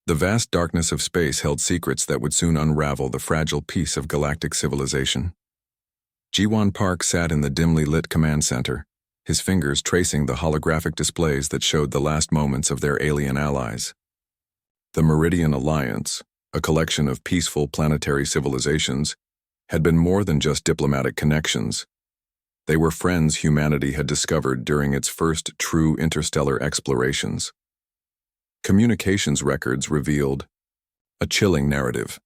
The vast darkness of space held secrets that would soon unravel the fragile peace of galactic civilization. Jiwan Park sat in the dimly lit command center, his fingers tracing the holographic displays that showed the last moments of their alien allies. The Meridian Alliance, a collection of peaceful planetary civilizations, had been more than just diplomatic connections. They were friends humanity had discovered during its first true interstellar explorations. Communications records revealed a chilling narrative.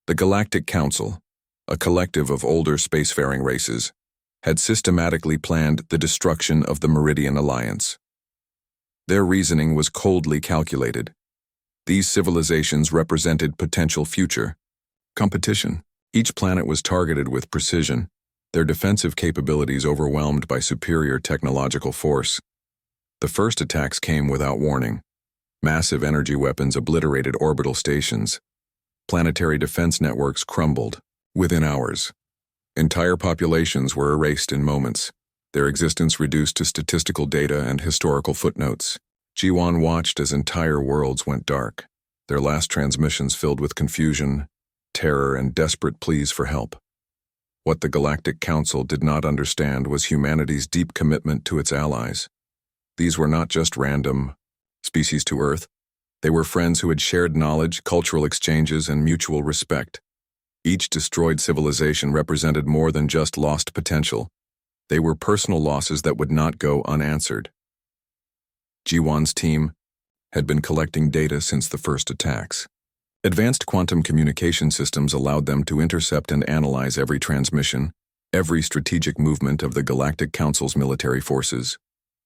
The Galactic Council, a collective of older spacefaring races, had systematically planned the destruction of the Meridian Alliance. Their reasoning was coldly calculated. These civilizations represented potential future competition. Each planet was targeted with precision, their defensive capabilities overwhelmed by superior technological force. The first attacks came without warning. Massive energy weapons obliterated orbital stations. Planetary defense networks crumbled within hours. Entire populations were erased in moments, their existence reduced to statistical data and historical footnotes. Jiwan watched as entire worlds went dark, their last transmissions filled with confusion, terror, and desperate pleas for help. What the Galactic Council did not understand was humanity's deep commitment to its allies. These were not just random species to Earth. They were friends who had shared knowledge, cultural exchanges, and mutual respect. Each destroyed civilization represented more than just lost potential. They were personal losses that would not go unanswered. Jiwan's team had been collecting data since the first attacks. Advanced quantum communication systems allowed them to intercept and analyze every transmission, every strategic movement of the Galactic Council's military forces.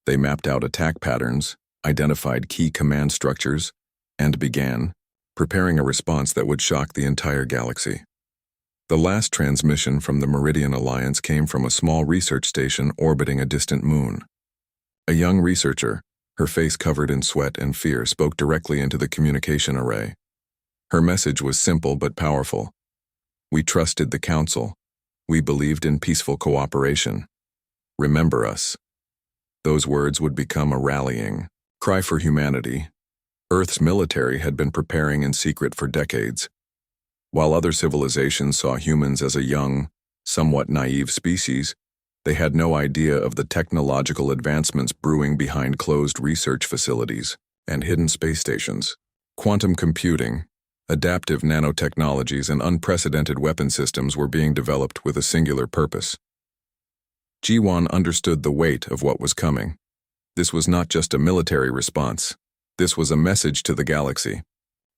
They mapped out attack patterns, identified key command structures, and began preparing a response that would shock the entire galaxy. The last transmission from the Meridian Alliance came from a small research station orbiting a distant moon. A young researcher, her face covered in sweat and fear, spoke directly into the communication array. Her message was simple but powerful. We trusted the Council. We believed in peaceful cooperation. Remember us. Those words would become a rallying cry for humanity. Earth's military had been preparing in secret for decades. While other civilizations saw humans as a young, somewhat naive species, they had no idea of the technological advancements brewing behind closed research facilities and hidden space stations. Quantum computing, adaptive nanotechnologies, and unprecedented weapon systems were being developed with a singular purpose. Jiwan understood the weight of what was coming. This was not just a military response. This was a message to the galaxy.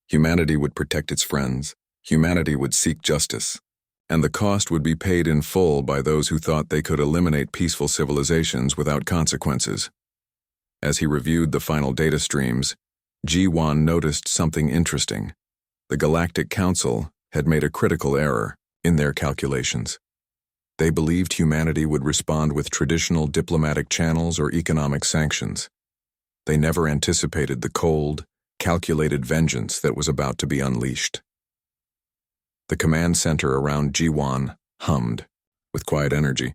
Humanity would protect its friends. Humanity would seek justice, and the cost would be paid in full by those who thought they could eliminate peaceful civilizations without consequences. As he reviewed the final data streams, Jiwan noticed something interesting. The Galactic Council had made a critical error in their calculations. They believed humanity would respond with traditional diplomatic channels or economic sanctions. They never anticipated the cold, calculated vengeance that was about to be unleashed. The command center around Jiwan hummed with quiet energy.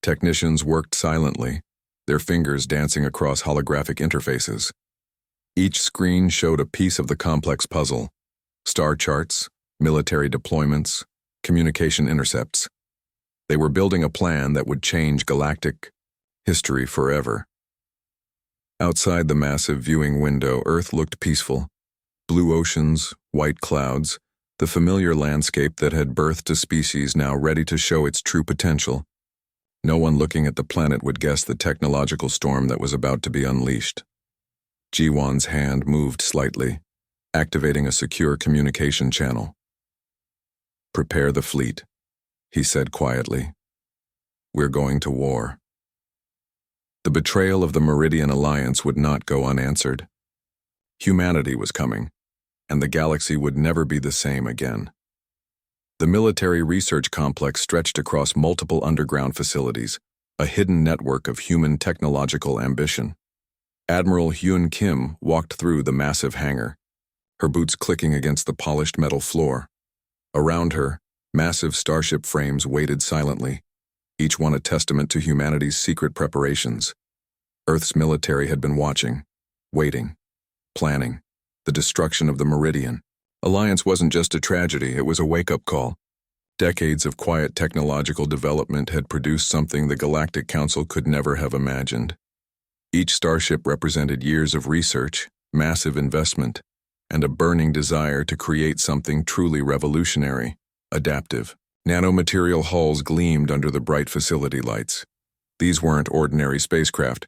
Technicians worked silently, their fingers dancing across holographic interfaces. Each screen showed a piece of the complex puzzle: star charts, military deployments, communication intercepts. They were building a plan that would change galactic history forever. Outside the massive viewing window, Earth looked peaceful. Blue oceans, white clouds, the familiar landscape that had birthed a species now ready to show its true potential. No one looking at the planet would guess the technological storm that was about to be unleashed. Jiwan's hand moved slightly, activating a secure communication channel. "Prepare the fleet," he said quietly. "We're going to war." The betrayal of the Meridian Alliance would not go unanswered. Humanity was coming, and the galaxy would never be the same again. The military research complex stretched across multiple underground facilities, a hidden network of human technological ambition. Admiral Hyun Kim walked through the massive hangar, her boots clicking against the polished metal floor. Around her, massive starship frames waited silently, each one a testament to humanity's secret preparations. Earth's military had been watching, waiting, planning. the destruction of the Meridian. Alliance wasn't just a tragedy, it was a wake-up call. Decades of quiet technological development had produced something the Galactic Council could never have imagined. Each starship represented years of research, massive investment, and a burning desire to create something truly revolutionary, adaptive. Nanomaterial hulls gleamed under the bright facility lights. These weren't ordinary spacecraft.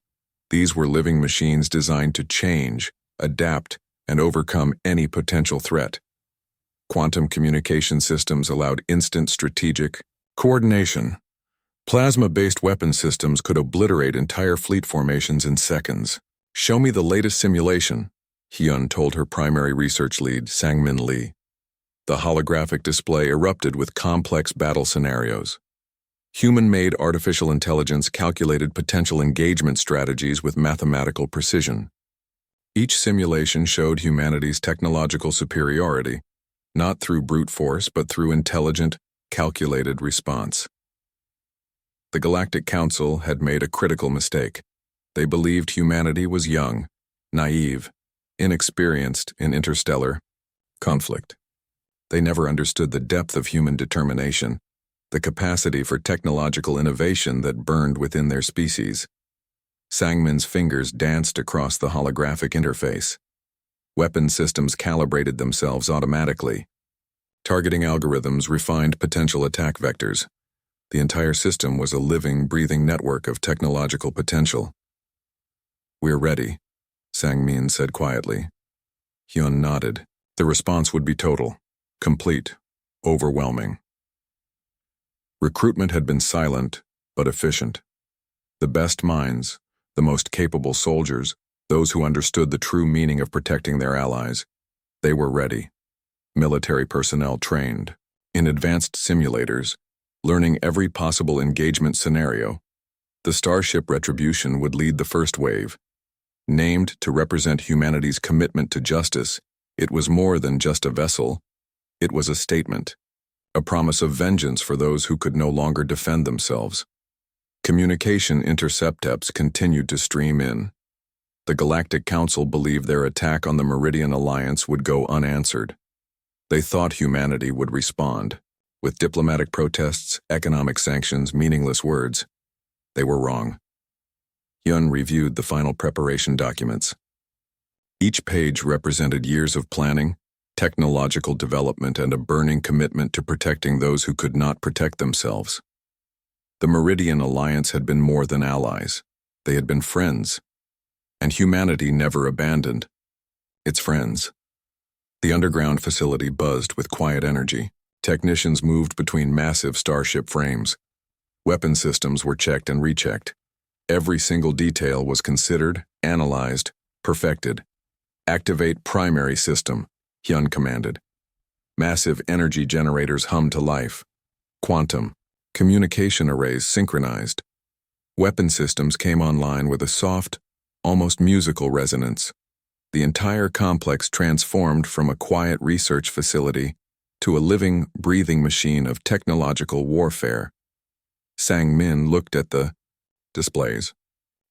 These were living machines designed to change, adapt, and overcome any potential threat. Quantum communication systems allowed instant strategic coordination. Plasma-based weapon systems could obliterate entire fleet formations in seconds. "Show me the latest simulation," Hyun told her primary research lead, Sang-Min Lee. The holographic display erupted with complex battle scenarios. Human-made artificial intelligence calculated potential engagement strategies with mathematical precision. Each simulation showed humanity's technological superiority, not through brute force but through intelligent, calculated response. The Galactic Council had made a critical mistake. They believed humanity was young, naive, inexperienced in interstellar conflict. They never understood the depth of human determination, the capacity for technological innovation that burned within their species. Sang-Min's fingers danced across the holographic interface. Weapon systems calibrated themselves automatically. Targeting algorithms refined potential attack vectors. The entire system was a living, breathing network of technological potential. "We're ready," Sang-Min said quietly. Hyun nodded. The response would be total, complete, overwhelming. Recruitment had been silent, but efficient. The best minds, the most capable soldiers, those who understood the true meaning of protecting their allies, they were ready. Military personnel trained, in advanced simulators, learning every possible engagement scenario. The Starship Retribution would lead the first wave. Named to represent humanity's commitment to justice, it was more than just a vessel. It was a statement, a promise of vengeance for those who could no longer defend themselves. Communication intercepts continued to stream in. The Galactic Council believed their attack on the Meridian Alliance would go unanswered. They thought humanity would respond, with diplomatic protests, economic sanctions, meaningless words. They were wrong. Hyun reviewed the final preparation documents. Each page represented years of planning, technological development, and a burning commitment to protecting those who could not protect themselves. The Meridian Alliance had been more than allies. They had been friends. And humanity never abandoned its friends. The underground facility buzzed with quiet energy. Technicians moved between massive starship frames. Weapon systems were checked and rechecked. Every single detail was considered, analyzed, perfected. "Activate primary system," Hyun commanded. Massive energy generators hummed to life. Quantum communication arrays synchronized. Weapon systems came online with a soft, almost musical resonance. The entire complex transformed from a quiet research facility to a living, breathing machine of technological warfare. Sang-Min looked at the displays.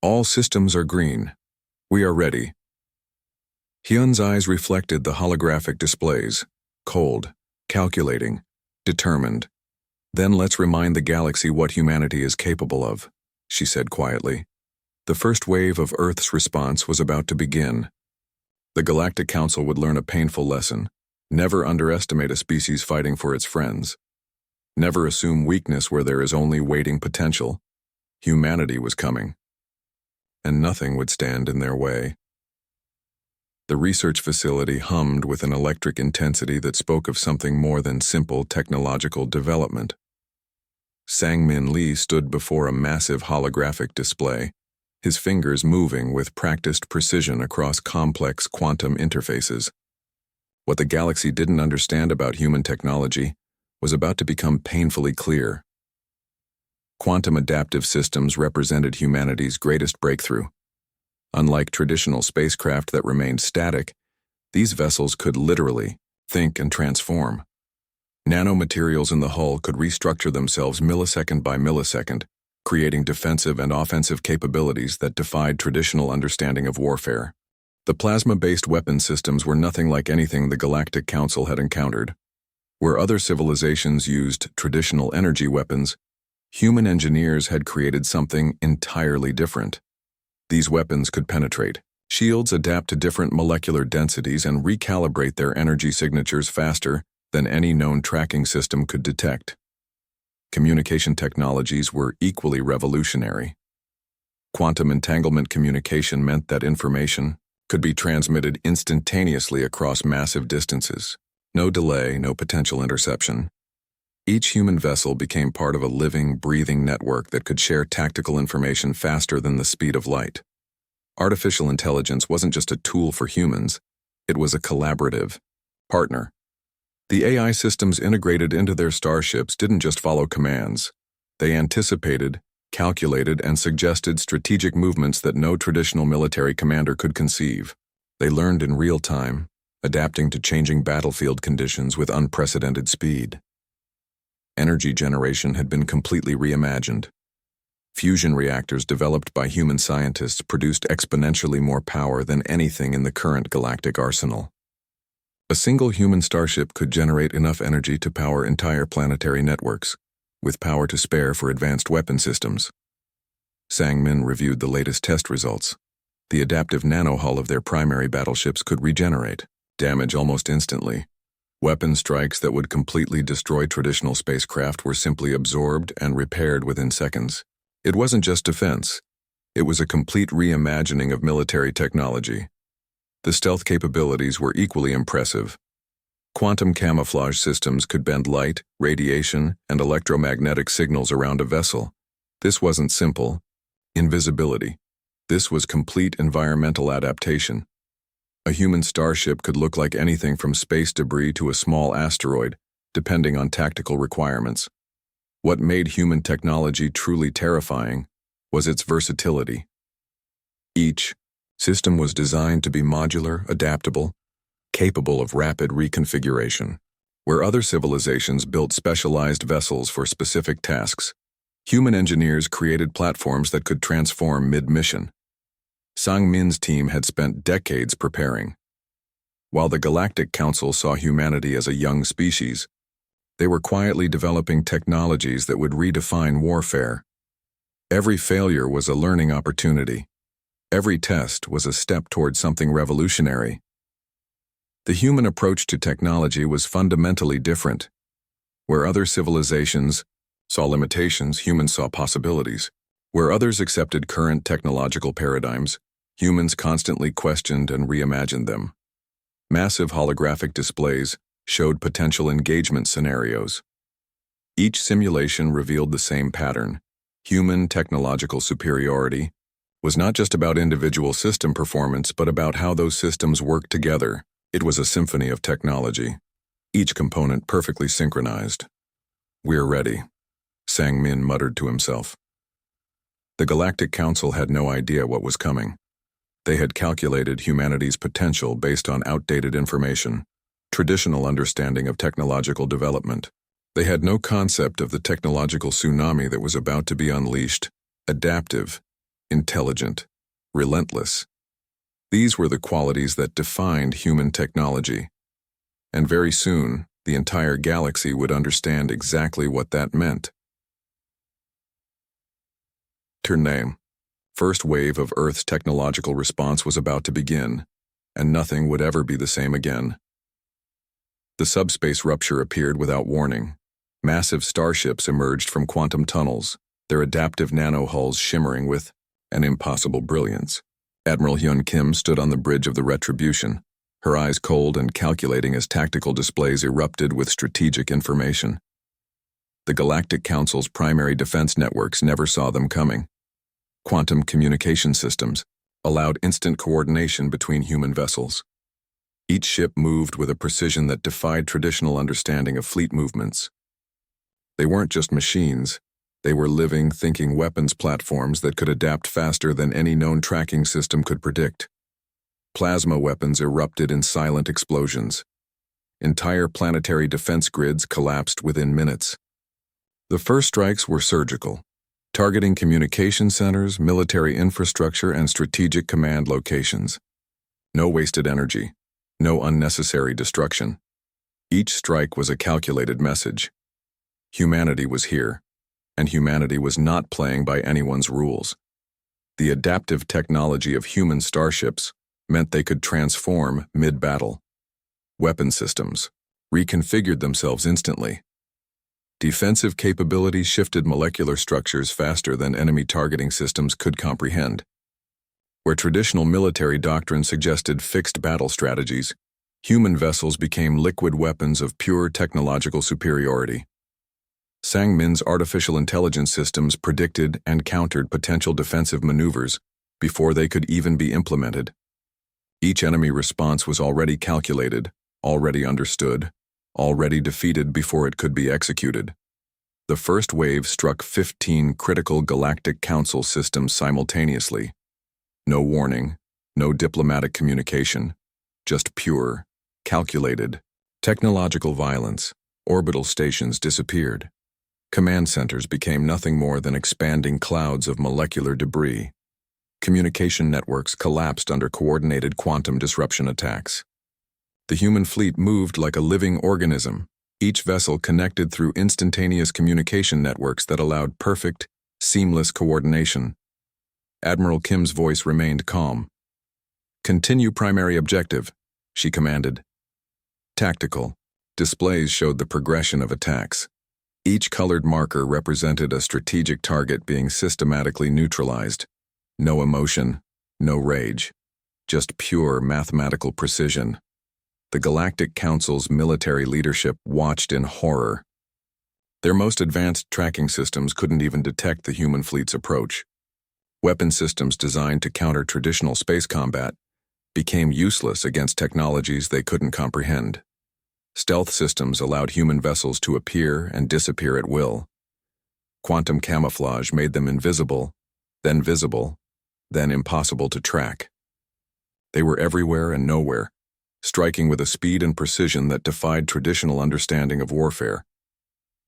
"All systems are green. We are ready." Hyun's eyes reflected the holographic displays, cold, calculating, determined. "Then let's remind the galaxy what humanity is capable of," she said quietly. The first wave of Earth's response was about to begin. The Galactic Council would learn a painful lesson. Never underestimate a species fighting for its friends. Never assume weakness where there is only waiting potential. Humanity was coming, and nothing would stand in their way. The research facility hummed with an electric intensity that spoke of something more than simple technological development. Sang-Min Lee stood before a massive holographic display, his fingers moving with practiced precision across complex quantum interfaces. What the galaxy didn't understand about human technology was about to become painfully clear. Quantum adaptive systems represented humanity's greatest breakthrough. Unlike traditional spacecraft that remained static, these vessels could literally think and transform. Nanomaterials in the hull could restructure themselves millisecond by millisecond, creating defensive and offensive capabilities that defied traditional understanding of warfare. The plasma-based weapon systems were nothing like anything the Galactic Council had encountered. Where other civilizations used traditional energy weapons, human engineers had created something entirely different. These weapons could penetrate shields, adapt to different molecular densities, and recalibrate their energy signatures faster than any known tracking system could detect. Communication technologies were equally revolutionary. Quantum entanglement communication meant that information could be transmitted instantaneously across massive distances. No delay, no potential interception. Each human vessel became part of a living, breathing network that could share tactical information faster than the speed of light. Artificial intelligence wasn't just a tool for humans, it was a collaborative partner. The AI systems integrated into their starships didn't just follow commands. They anticipated, calculated, and suggested strategic movements that no traditional military commander could conceive. They learned in real time, adapting to changing battlefield conditions with unprecedented speed. Energy generation had been completely reimagined. Fusion reactors developed by human scientists produced exponentially more power than anything in the current galactic arsenal. A single human starship could generate enough energy to power entire planetary networks, with power to spare for advanced weapon systems. Sang-Min reviewed the latest test results. The adaptive nanohull of their primary battleships could regenerate damage almost instantly. Weapon strikes that would completely destroy traditional spacecraft were simply absorbed and repaired within seconds. It wasn't just defense. It was a complete reimagining of military technology. The stealth capabilities were equally impressive. Quantum camouflage systems could bend light, radiation, and electromagnetic signals around a vessel. This wasn't simple invisibility. This was complete environmental adaptation. A human starship could look like anything from space debris to a small asteroid, depending on tactical requirements. What made human technology truly terrifying was its versatility. Each system was designed to be modular, adaptable, capable of rapid reconfiguration. Where other civilizations built specialized vessels for specific tasks, human engineers created platforms that could transform mid-mission. Sang-Min's team had spent decades preparing. While the Galactic Council saw humanity as a young species, they were quietly developing technologies that would redefine warfare. Every failure was a learning opportunity. Every test was a step toward something revolutionary. The human approach to technology was fundamentally different. Where other civilizations saw limitations, humans saw possibilities. Where others accepted current technological paradigms, humans constantly questioned and reimagined them. Massive holographic displays showed potential engagement scenarios. Each simulation revealed the same pattern. Human technological superiority was not just about individual system performance, but about how those systems worked together. It was a symphony of technology, each component perfectly synchronized. "We're ready," Sang-Min muttered to himself. The Galactic Council had no idea what was coming. They had calculated humanity's potential based on outdated information, traditional understanding of technological development. They had no concept of the technological tsunami that was about to be unleashed, adaptive, intelligent, relentless. These were the qualities that defined human technology. And very soon, the entire galaxy would understand exactly what that meant. Turn name. First wave of Earth's technological response was about to begin, and nothing would ever be the same again. The subspace rupture appeared without warning. Massive starships emerged from quantum tunnels, their adaptive nanohulls shimmering with an impossible brilliance. Admiral Hyun Kim stood on the bridge of the Retribution, her eyes cold and calculating as tactical displays erupted with strategic information. The Galactic Council's primary defense networks never saw them coming. Quantum communication systems allowed instant coordination between human vessels. Each ship moved with a precision that defied traditional understanding of fleet movements. They weren't just machines. They were living, thinking weapons platforms that could adapt faster than any known tracking system could predict. Plasma weapons erupted in silent explosions. Entire planetary defense grids collapsed within minutes. The first strikes were surgical, targeting communication centers, military infrastructure, and strategic command locations. No wasted energy, no unnecessary destruction. Each strike was a calculated message. Humanity was here, and humanity was not playing by anyone's rules. The adaptive technology of human starships meant they could transform mid-battle. Weapon systems reconfigured themselves instantly. Defensive capabilities shifted molecular structures faster than enemy targeting systems could comprehend. Where traditional military doctrine suggested fixed battle strategies, human vessels became liquid weapons of pure technological superiority. Sang Min's artificial intelligence systems predicted and countered potential defensive maneuvers before they could even be implemented. Each enemy response was already calculated, already understood, already defeated before it could be executed. The first wave struck 15 critical Galactic Council systems simultaneously. No warning, no diplomatic communication, just pure, calculated, technological violence. Orbital stations disappeared. Command centers became nothing more than expanding clouds of molecular debris. Communication networks collapsed under coordinated quantum disruption attacks. The human fleet moved like a living organism, each vessel connected through instantaneous communication networks that allowed perfect, seamless coordination. Admiral Kim's voice remained calm. "Continue primary objective," she commanded. Tactical displays showed the progression of attacks. Each colored marker represented a strategic target being systematically neutralized. No emotion, no rage, just pure mathematical precision. The Galactic Council's military leadership watched in horror. Their most advanced tracking systems couldn't even detect the human fleet's approach. Weapon systems designed to counter traditional space combat became useless against technologies they couldn't comprehend. Stealth systems allowed human vessels to appear and disappear at will. Quantum camouflage made them invisible, then visible, then impossible to track. They were everywhere and nowhere, striking with a speed and precision that defied traditional understanding of warfare.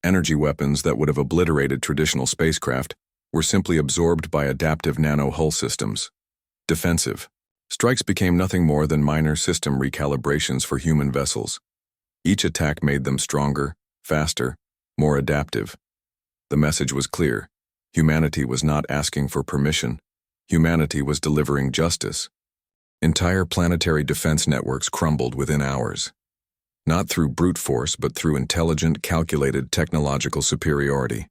Energy weapons that would have obliterated traditional spacecraft were simply absorbed by adaptive nano-hull systems. Defensive strikes became nothing more than minor system recalibrations for human vessels. Each attack made them stronger, faster, more adaptive. The message was clear. Humanity was not asking for permission. Humanity was delivering justice. Entire planetary defense networks crumbled within hours. Not through brute force, but through intelligent, calculated technological superiority.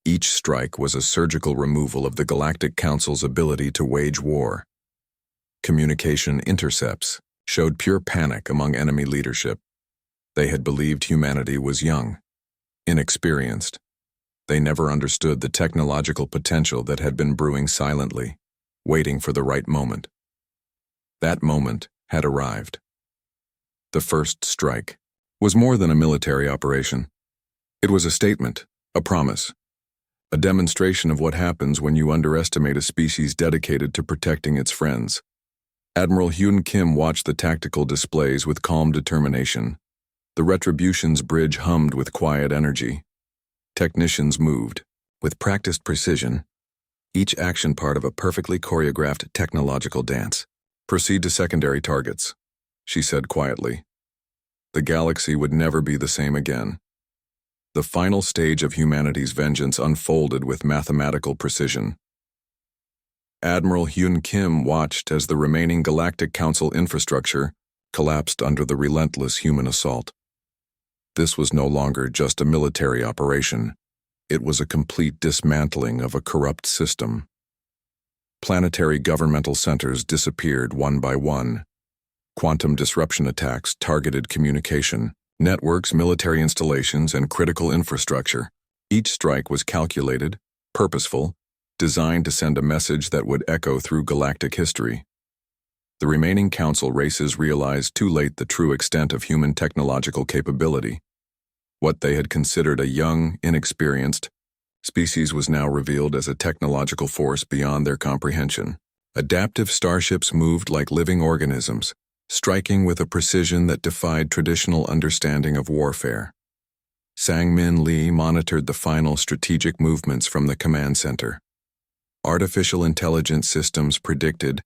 Each strike was a surgical removal of the Galactic Council's ability to wage war. Communication intercepts showed pure panic among enemy leadership. They had believed humanity was young, inexperienced. They never understood the technological potential that had been brewing silently, waiting for the right moment. That moment had arrived. The first strike was more than a military operation. It was a statement, a promise, a demonstration of what happens when you underestimate a species dedicated to protecting its friends. Admiral Hyun Kim watched the tactical displays with calm determination. The Retribution's bridge hummed with quiet energy. Technicians moved, with practiced precision, each action part of a perfectly choreographed technological dance. "Proceed to secondary targets," she said quietly. The galaxy would never be the same again. The final stage of humanity's vengeance unfolded with mathematical precision. Admiral Hyun Kim watched as the remaining Galactic Council infrastructure collapsed under the relentless human assault. This was no longer just a military operation. It was a complete dismantling of a corrupt system. Planetary governmental centers disappeared one by one. Quantum disruption attacks targeted communication, networks, military installations, and critical infrastructure. Each strike was calculated, purposeful, designed to send a message that would echo through galactic history. The remaining council races realized too late the true extent of human technological capability. What they had considered a young, inexperienced species was now revealed as a technological force beyond their comprehension. Adaptive starships moved like living organisms, striking with a precision that defied traditional understanding of warfare. Sang-Min Lee monitored the final strategic movements from the command center. Artificial intelligence systems predicted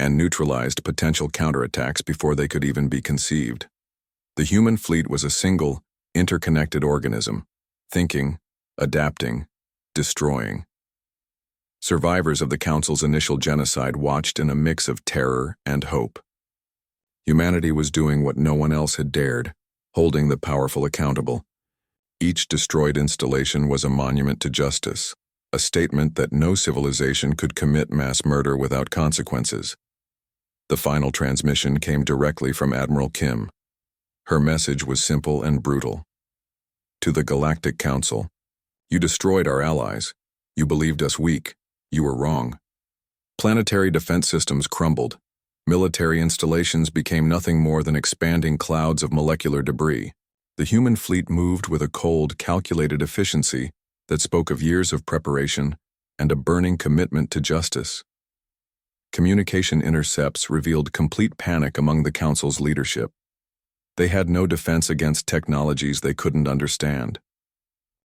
and neutralized potential counterattacks before they could even be conceived. The human fleet was a single, interconnected organism, thinking, adapting, destroying. Survivors of the Council's initial genocide watched in a mix of terror and hope. Humanity was doing what no one else had dared, holding the powerful accountable. Each destroyed installation was a monument to justice, a statement that no civilization could commit mass murder without consequences. The final transmission came directly from Admiral Kim. Her message was simple and brutal. To the Galactic Council, you destroyed our allies. You believed us weak. You were wrong. Planetary defense systems crumbled. Military installations became nothing more than expanding clouds of molecular debris. The human fleet moved with a cold, calculated efficiency that spoke of years of preparation and a burning commitment to justice. Communication intercepts revealed complete panic among the Council's leadership. They had no defense against technologies they couldn't understand.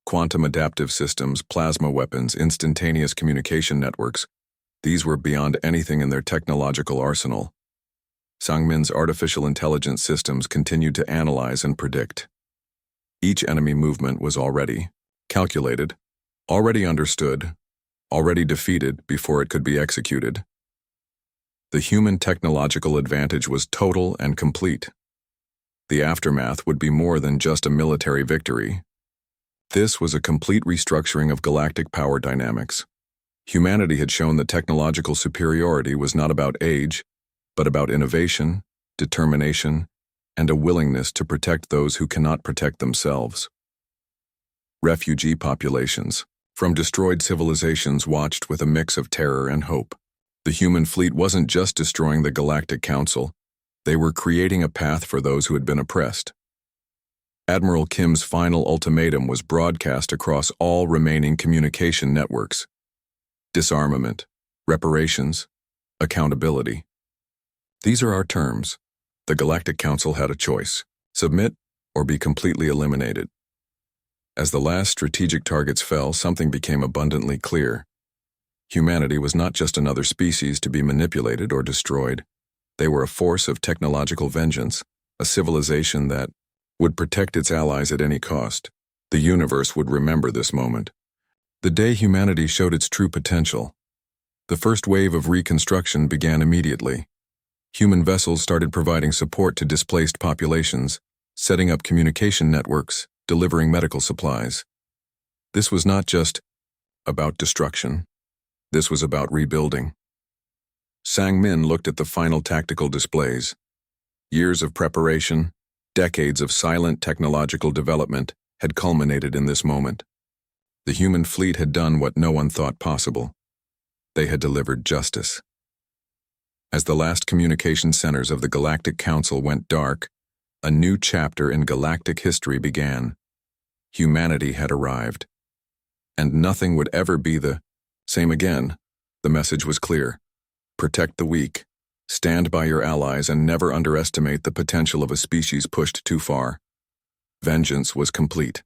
Quantum adaptive systems, plasma weapons, instantaneous communication networks, these were beyond anything in their technological arsenal. Sangmin's artificial intelligence systems continued to analyze and predict. Each enemy movement was already calculated, already understood, already defeated before it could be executed. The human technological advantage was total and complete. The aftermath would be more than just a military victory. This was a complete restructuring of galactic power dynamics. Humanity had shown that technological superiority was not about age, but about innovation, determination, and a willingness to protect those who cannot protect themselves. Refugee populations from destroyed civilizations watched with a mix of terror and hope. The human fleet wasn't just destroying the Galactic Council, they were creating a path for those who had been oppressed. Admiral Kim's final ultimatum was broadcast across all remaining communication networks. Disarmament, reparations, accountability. These are our terms. The Galactic Council had a choice: submit or be completely eliminated. As the last strategic targets fell, something became abundantly clear. Humanity was not just another species to be manipulated or destroyed. They were a force of technological vengeance, a civilization that would protect its allies at any cost. The universe would remember this moment. The day humanity showed its true potential. The first wave of reconstruction began immediately. Human vessels started providing support to displaced populations, setting up communication networks, delivering medical supplies. This was not just about destruction. This was about rebuilding. Sangmin looked at the final tactical displays. Years of preparation, decades of silent technological development had culminated in this moment. The human fleet had done what no one thought possible. They had delivered justice. As the last communication centers of the Galactic Council went dark, a new chapter in galactic history began. Humanity had arrived. And nothing would ever be the same again. The message was clear. Protect the weak. Stand by your allies and never underestimate the potential of a species pushed too far. Vengeance was complete.